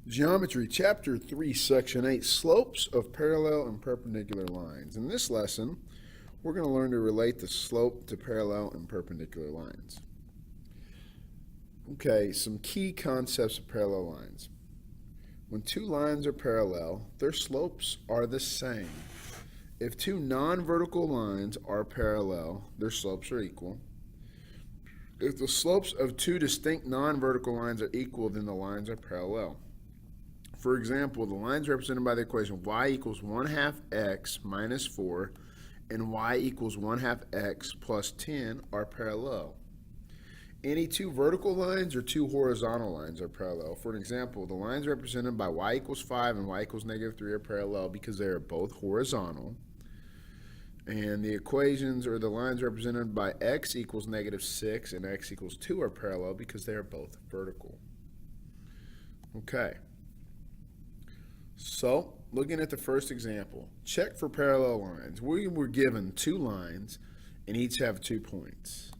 Geometry, Chapter 3, Section 8, Slopes of Parallel and Perpendicular Lines. In this lesson, we're going to learn to relate the slope to parallel and perpendicular lines. Okay, some key concepts of parallel lines. When two lines are parallel, their slopes are the same. If two non-vertical lines are parallel, their slopes are equal. If the slopes of two distinct non-vertical lines are equal, then the lines are parallel. For example, the lines represented by the equation y equals 1/2 x minus 4 and y equals 1/2 x plus 10 are parallel. Any two vertical lines or two horizontal lines are parallel. For an example, the lines represented by y equals 5 and y equals -3 are parallel because they are both horizontal. And the equations or the lines represented by x equals -6 and x equals 2 are parallel because they are both vertical. Okay. So, looking at the first example, check for parallel lines. We were given two lines and each have 2 points.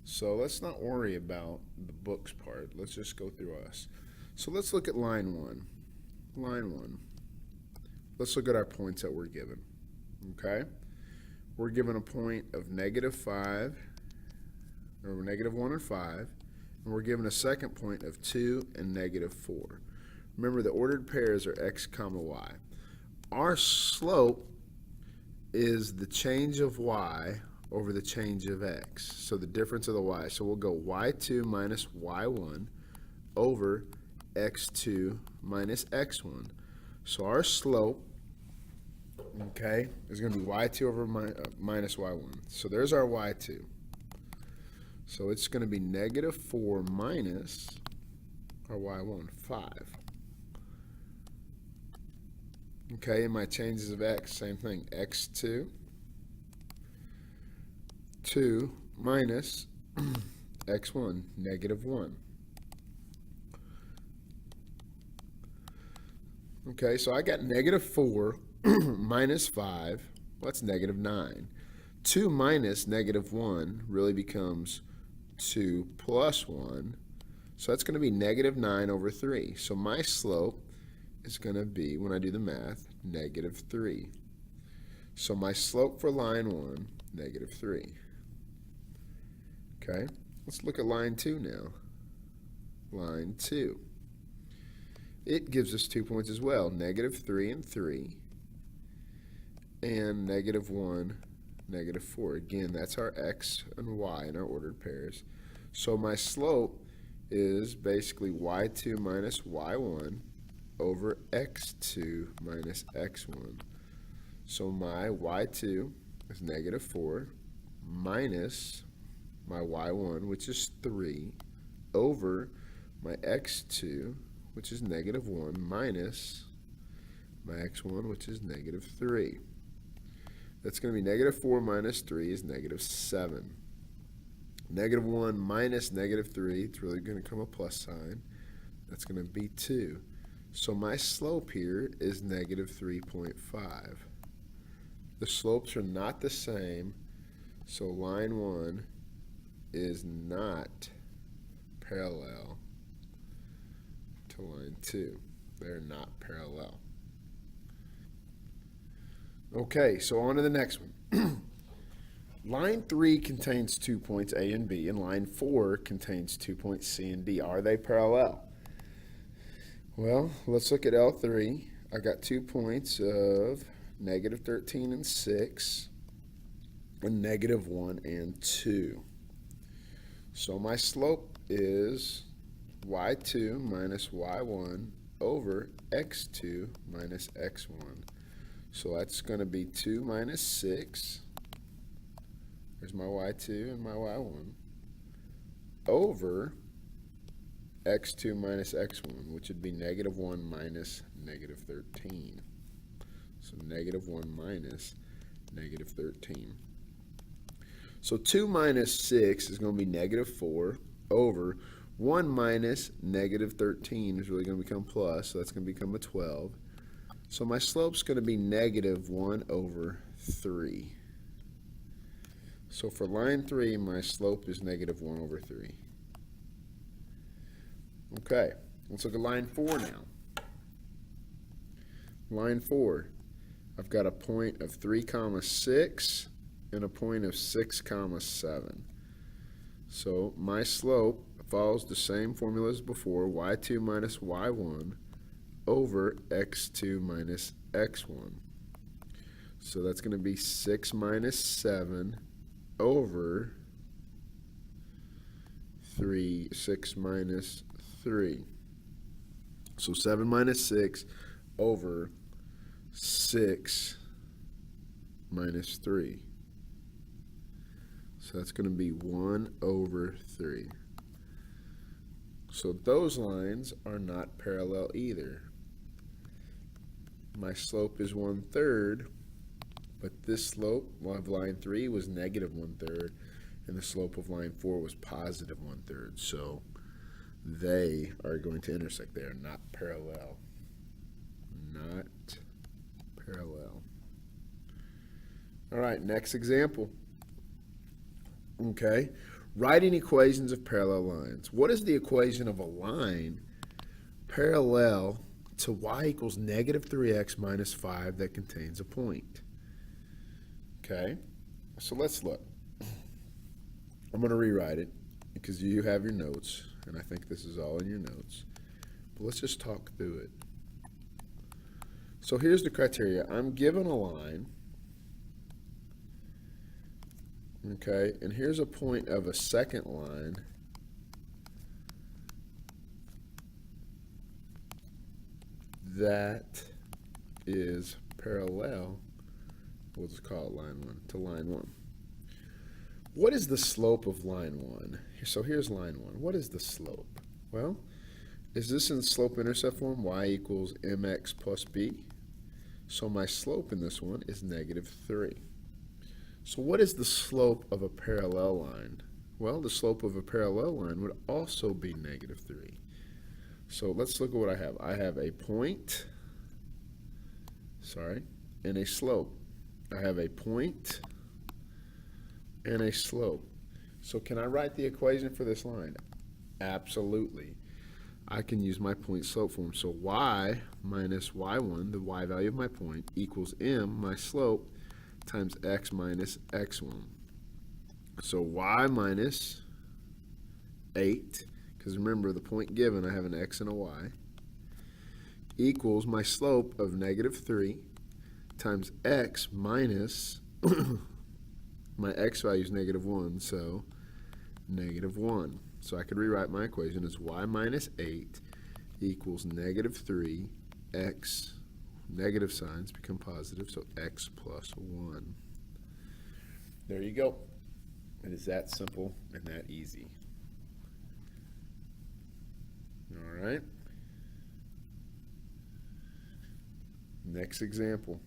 So let's not worry about the books part. Let's just go through us. So let's look at line 1. Line 1. Let's look at our points that we're given. Okay? We're given a point of -5, or -1 and 5, and we're given a second point of 2 and -4. Remember, the ordered pairs are x comma y. Our slope is the change of y over the change of x, so the difference of the y. So we'll go y2 minus y1 over x2 minus x1. So our slope, okay, is going to be y2 over minus y1. So there's our y2. So it's going to be -4 minus our y1, 5. Okay, and my changes of x, same thing, x2, 2 minus x1, -1. Okay, so I got -4 minus 5, well, that's -9. 2 minus -1 really becomes 2 plus 1, so that's going to be -9 over 3. So my slope is going to be, when I do the math, -3. So my slope for line 1, -3. Okay, let's look at line 2 now. Line 2. It gives us 2 points as well, -3 and 3, and -1, -4. Again, that's our x and y in our ordered pairs. So my slope is basically y2 minus y1 over x2 minus x1. So my y2 is -4 minus my y1, which is 3, over my x2, which is -1, minus my x1, which is -3. That's going to be -4 minus 3 is -7. -1 minus -3, it's really going to come a plus sign. That's going to be 2. So my slope here is -3.5. The slopes are not the same, so line 1 is not parallel to line 2. They're not parallel. Okay, so on to the next one. Line 3 contains 2 points A and B, and line 4 contains 2 points C and D. Are they parallel? Well, let's look at L3. I got 2 points of -13 and 6, and -1 and 2. So my slope is y2 minus y1 over x2 minus x1. So that's going to be 2 minus 6. There's my y2 and my y1 over x2 minus x1, which would be -1 minus -13. So -1 minus -13. So 2 minus 6 is going to be -4 over 1 minus -13 is really going to become plus, so that's going to become a 12. So my slope's going to be -1 over 3. So for line 3, my slope is -1 over 3. Okay, let's look at line 4 now. Line 4, I've got a point of 3 comma 6 and a point of 6 comma 7. So my slope follows the same formula as before, y2 minus y1 over x2 minus x1. So that's going to be 6 minus 7 over 3, 6 minus 3. So 7 minus 6 over 6 minus 3. So that's going to be 1 over 3. So those lines are not parallel either. My slope is 1/3, but this slope of line 3 was negative 1/3, and the slope of line 4 was positive 1/3. So they are going to intersect. They are not parallel. Not parallel. All right, next example. Okay, writing equations of parallel lines. What is the equation of a line parallel to y equals negative 3x minus 5 that contains a point? Okay, so let's look. I'm going to rewrite it because you have your notes, and I think this is all in your notes. But let's just talk through it. So here's the criteria. I'm given a line, okay, and here's a point of a second line that is parallel, we'll just call it line 1, to line 1. What is the slope of line 1? So here's line 1. What is the slope? Well, is this in slope-intercept form? Y equals mx plus b. So my slope in this one is negative 3. So what is the slope of a parallel line? Well, the slope of a parallel line would also be negative 3. So let's look at what I have. I have a point, and a slope. I have a point and a slope. So can I write the equation for this line? Absolutely. I can use my point slope form. So y minus y1, the y value of my point, equals m, my slope, times x minus x1. So y minus 8, because remember the point given, I have an x and a y, equals my slope of negative 3 times x minus, my x value is negative 1, so negative 1. So I could rewrite my equation as y minus 8 equals negative 3, x, negative signs become positive, so x plus 1. There you go. It is that simple and that easy. All right. Next example.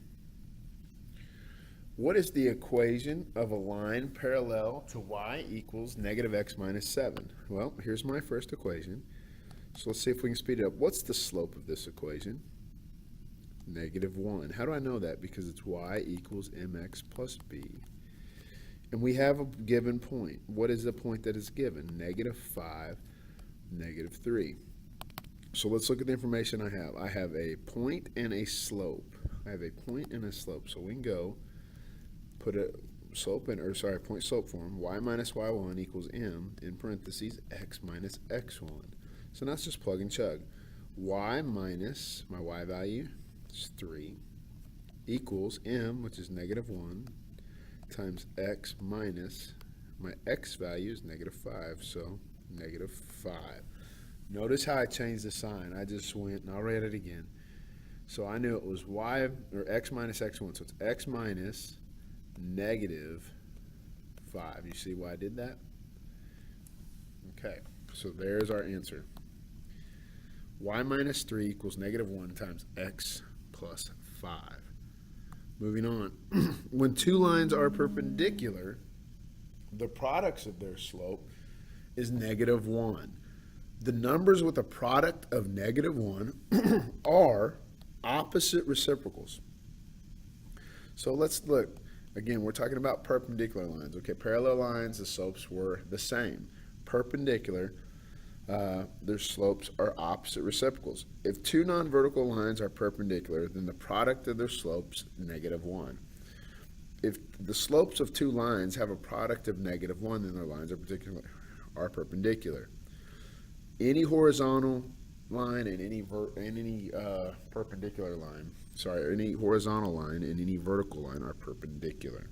What is the equation of a line parallel to y equals negative x minus 7? Well, here's my first equation. So let's see if we can speed it up. What's the slope of this equation? Negative 1. How do I know that? Because it's y equals mx plus b. And we have a given point. What is the point that is given? Negative 5, negative 3. So let's look at the information I have. I have a point and a slope. I have a point and a slope. So we can go put a slope in, or sorry, point slope form. Y minus y1 equals m in parentheses x minus x1. So now let's just plug and chug. Y minus my y value is 3 equals m, which is negative 1, times x minus my x value is negative 5, so negative 5. Notice how I changed the sign. I just went, and I'll write it again. So I knew it was y, or x minus x1, so it's x minus negative 5. You see why I did that? Okay, so there's our answer. Y minus 3 equals negative 1 times x plus 5. Moving on. When two lines are perpendicular, the products of their slope is negative 1. The numbers with a product of negative 1 are opposite reciprocals. So let's look. Again, we're talking about perpendicular lines. Okay, parallel lines, the slopes were the same. Perpendicular, their slopes are opposite reciprocals. If two non-vertical lines are perpendicular, then the product of their slopes -1. If the slopes of two lines have a product of -1, then their lines are perpendicular. Any horizontal line and any perpendicular line, any horizontal line and any vertical line are perpendicular.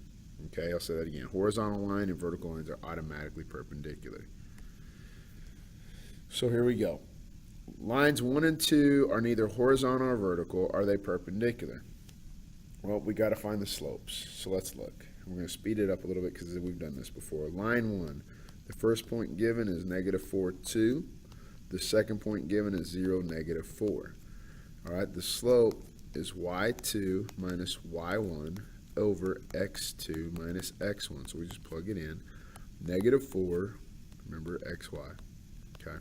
Okay, I'll say that again. Horizontal line and vertical lines are automatically perpendicular. So here we go. Lines 1 and 2 are neither horizontal or vertical. Are they perpendicular? Well, we got to find the slopes. So let's look. We're going to speed it up a little bit because we've done this before. Line 1, the first point given is -4, 2. The second point given is 0, -4. All right, the slope is y2 minus y1 over x2 minus x1. So we just plug it in. -4, remember xy, okay,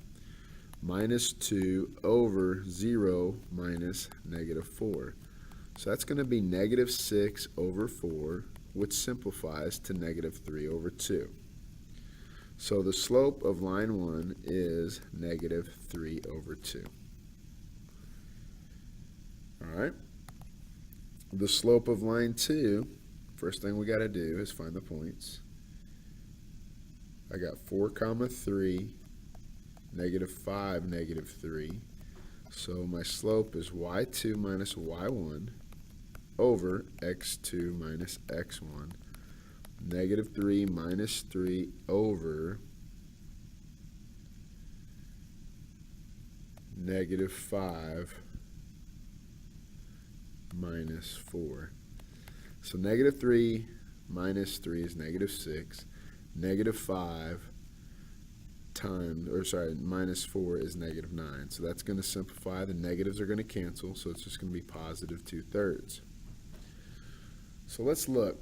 minus 2 over 0 minus -4. So that's going to be -6 over 4, which simplifies to -3 over 2. So the slope of line 1 is -3 over 2. All right. The slope of line 2, first thing we got to do is find the points. I got 4, 3, -5, -3. So my slope is y2 minus y1 over x2 minus x1. -3 minus 3 over -5 minus 4. So -3 minus 3 is -6. -5 minus 4 is -9. So that's going to simplify. The negatives are going to cancel, so it's just going to be positive 2/3. So let's look.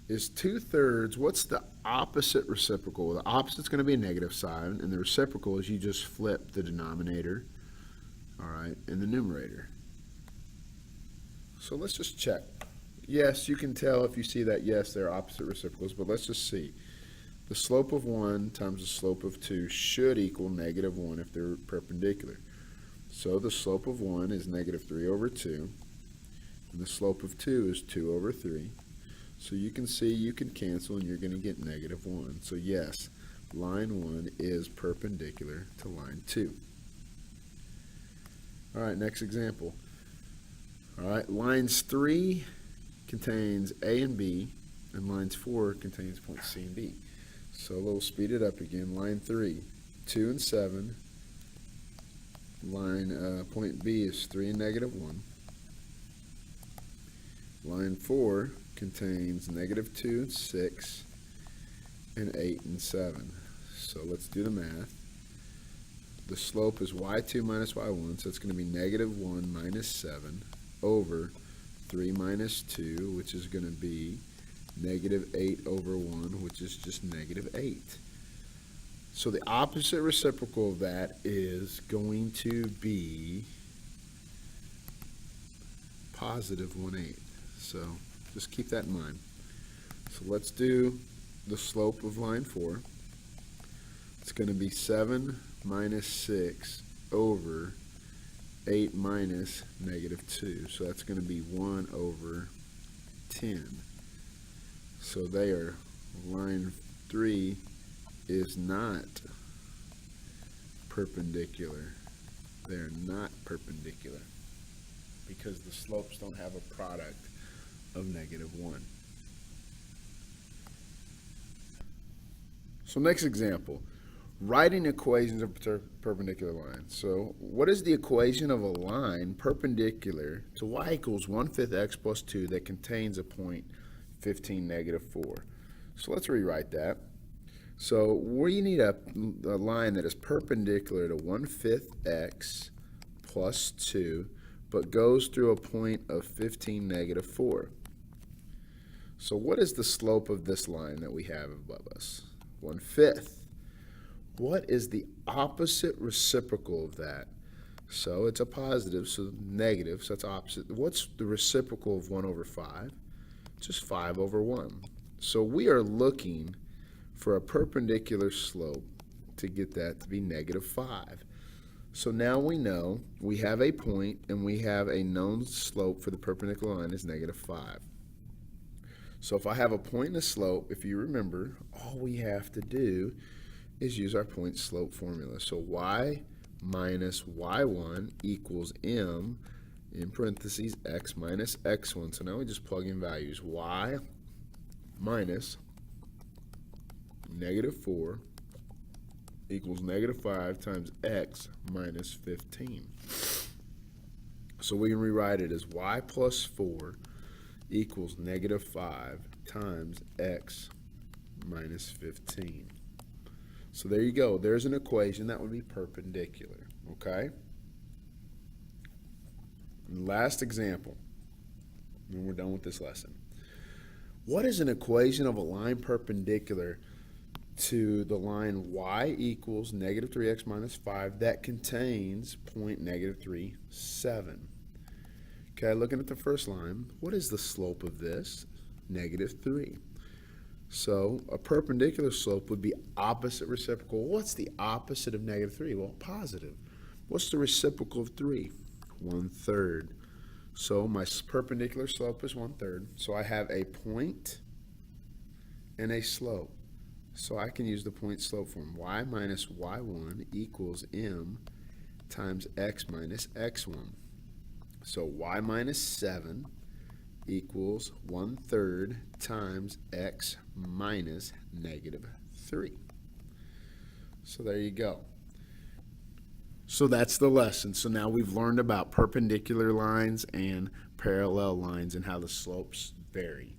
Is 2/3, what's the opposite reciprocal? The opposite's going to be a negative sign, and the reciprocal is you just flip the denominator, all right, in the numerator. So let's just check. Yes, you can tell if you see that, yes, they're opposite reciprocals, but let's just see. The slope of 1 times the slope of 2 should equal -1 if they're perpendicular. So the slope of 1 is -3 over 2, and the slope of 2 is 2 over 3. So you can see you can cancel, and you're going to get -1. So yes, line 1 is perpendicular to line 2. All right, next example. All right, lines 3 contains A and B, and lines 4 contains points C and D. So we'll speed it up again. Line 3, 2 and 7. Line point B is 3 and -1. Line 4 contains -2 and 6 and 8 and 7. So let's do the math. The slope is y2 minus y1, so it's going to be -1 minus 7 over 3 minus 2, which is going to be -8 over 1, which is just -8. So the opposite reciprocal of that is going to be positive 1/8. So just keep that in mind. So let's do the slope of line 4. It's going to be 7 minus 6 over 8 minus -2. So that's going to be 1 over 10. So there, line 3 is not perpendicular. They're not perpendicular because the slopes don't have a product of -1. So next example, writing equations of perpendicular lines. So what is the equation of a line perpendicular to y equals 1/5 x plus 2 that contains a point 15, -4? So let's rewrite that. So we need a line that is perpendicular to 1/5 x plus 2, but goes through a point of 15, -4. So what is the slope of this line that we have above us? 1/5. What is the opposite reciprocal of that? So it's a positive, so negative, so that's opposite. What's the reciprocal of 1 over 5? Just 5 over 1. So we are looking for a perpendicular slope to get that to be -5. So now we know we have a point and we have a known slope for the perpendicular line is -5. So if I have a point and a slope, if you remember, all we have to do is use our point slope formula. So y minus y1 equals m in parentheses x minus x1. So now we just plug in values. Y minus -4 equals -5 times x minus 15. So we can rewrite it as y plus 4 equals -5 times x minus 15. So there you go. There's an equation that would be perpendicular, okay? And last example, and we're done with this lesson. What is an equation of a line perpendicular to the line y equals -3x minus 5 that contains point -3, 7? Okay, looking at the first line, what is the slope of this? -3. So a perpendicular slope would be opposite reciprocal. What's the opposite of -3? Well, positive. What's the reciprocal of 3? 1/3. So my perpendicular slope is 1/3. So I have a point and a slope. So I can use the point slope form. Y minus y1 equals m times x minus x1. So y minus 7 equals 1/3 times x minus -3. So there you go. So that's the lesson. So now we've learned about perpendicular lines and parallel lines and how the slopes vary.